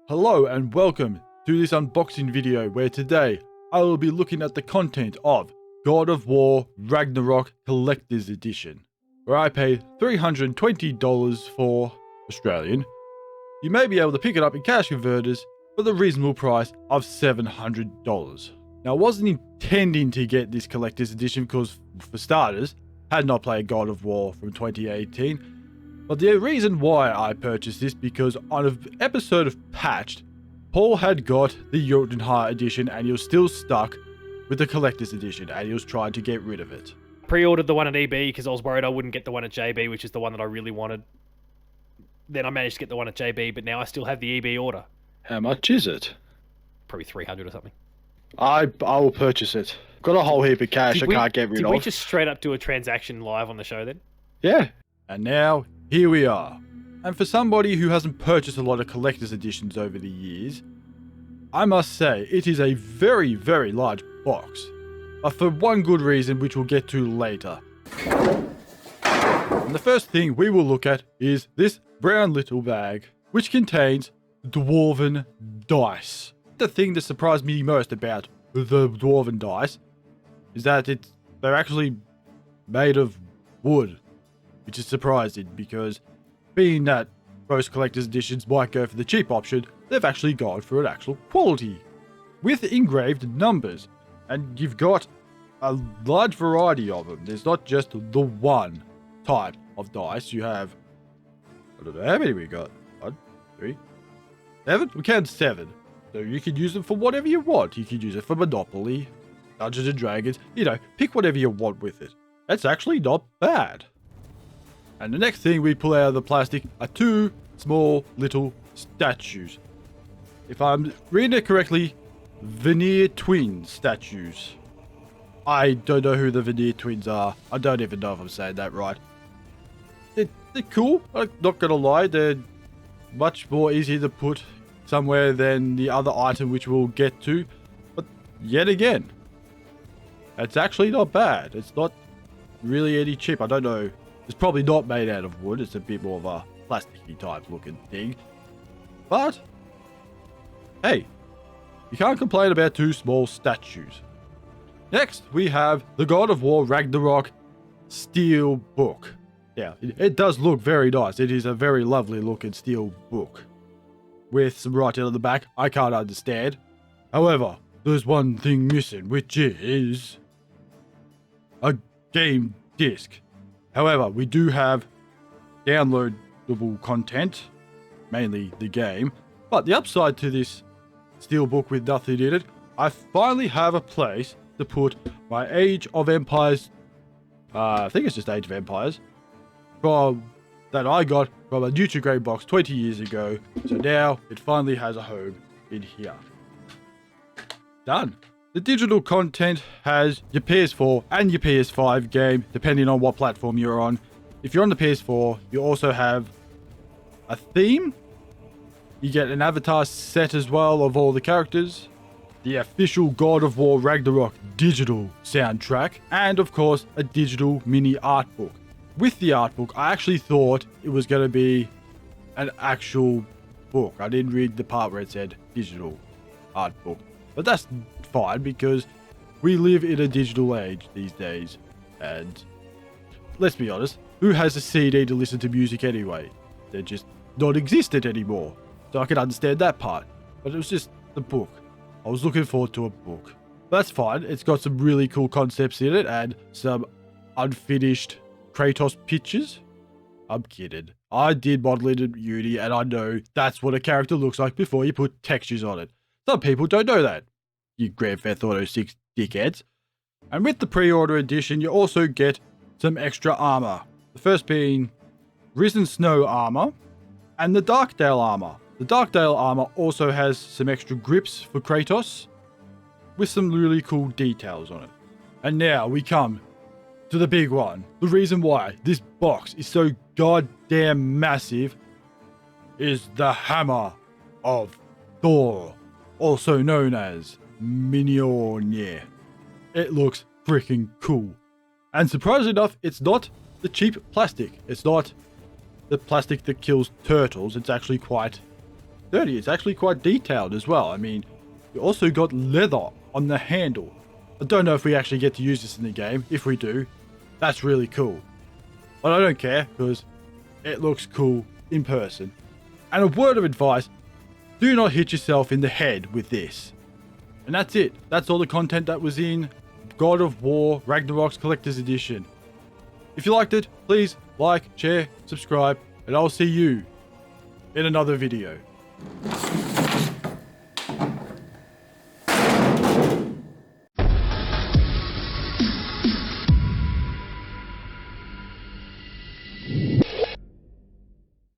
Hello and welcome to this unboxing video where today I will be looking at the content of God of War Ragnarok Collector's Edition, where I paid $320 for Australian. You may be able to pick it up in cash converters for the reasonable price of $700. Now I wasn't intending to get this Collector's Edition because, for starters, I had not played God of War from 2018. But the reason why I purchased this because on an episode of Patched, Paul had got the Jotunheim edition and he was still stuck with the Collector's Edition and he was trying to get rid of it. Pre-ordered the one at EB because I was worried I wouldn't get the one at JB, which is the one that I really wanted. Then I managed to get the one at JB, but now I still have the EB order. How much is it? Probably 300 or something. I will purchase it. Got a whole heap of cash I can't get rid of. Did we just straight up do a transaction live on the show then? Yeah. And now, here we are. And for somebody who hasn't purchased a lot of collector's editions over the years, I must say it is a very, very large box. But for one good reason which we'll get to later. And the first thing we will look at is this brown little bag, which contains dwarven dice. The thing that surprised me most about the dwarven dice is that they're actually made of wood, which is surprising because being that most collector's editions might go for the cheap option, they've actually gone for an actual quality with engraved numbers, and you've got a large variety of them. There's not just the one type of dice. You have, I don't know how many we got. 1, 3, 7? We count 7. So you can use them for whatever you want. You can use it for Monopoly, Dungeons and Dragons, pick whatever you want with it. That's actually not bad. And the next thing we pull out of the plastic are 2 small little statues. If I'm reading it correctly, Veneer Twin statues. I don't know who the Veneer Twins are. I don't even know if I'm saying that right. They're cool. I'm not gonna lie. They're much more easy to put somewhere than the other item which we'll get to. But yet again, it's actually not bad. It's not really any cheap. I don't know. It's probably not made out of wood. It's a bit more of a plasticky type looking thing. But, hey, you can't complain about 2 small statues. Next, we have the God of War Ragnarok steel book. Yeah, it does look very nice. It is a very lovely looking steel book with some writing on the back I can't understand. However, there's one thing missing, which is a game disc. However, we do have downloadable content, mainly the game. But the upside to this steelbook with nothing in it, I finally have a place to put my Age of Empires, I think it's just Age of Empires, that I got from a Nutri-Grain box 20 years ago. So now it finally has a home in here. Done. The digital content has your PS4 and your PS5 game, depending on what platform you're on. If you're on the PS4, you also have a theme. You get an avatar set as well of all the characters, the official God of War Ragnarok digital soundtrack, and of course, a digital mini art book. With the art book, I actually thought it was going to be an actual book. I didn't read the part where it said digital art book. But that's fine because we live in a digital age these days, and let's be honest, who has a CD to listen to music anyway? They're just not existent anymore, so I can understand that part. But it was just the book. I was looking forward to a book. That's fine. It's got some really cool concepts in it and some unfinished Kratos pictures. I'm kidding. I did modeling in uni and I know that's what a character looks like before you put textures on it. Some people don't know that, you Grand Theft Auto 6 dickheads. And with the pre-order edition, you also get some extra armor. The first being Risen Snow armor and the Darkdale armor. The Darkdale armor also has some extra grips for Kratos with some really cool details on it. And now we come to the big one. The reason why this box is so goddamn massive is the Hammer of Thor, also known as Mjolnir. It looks freaking cool. And surprisingly enough, it's not the cheap plastic. It's not the plastic that kills turtles. It's actually quite dirty. It's actually quite detailed as well. I mean, you also got leather on the handle. I don't know if we actually get to use this in the game. If we do, that's really cool. But I don't care because it looks cool in person. And a word of advice, do not hit yourself in the head with this. And that's it. That's all the content that was in God of War Ragnarok's Collector's Edition. If you liked it, please like, share, subscribe, and I'll see you in another video.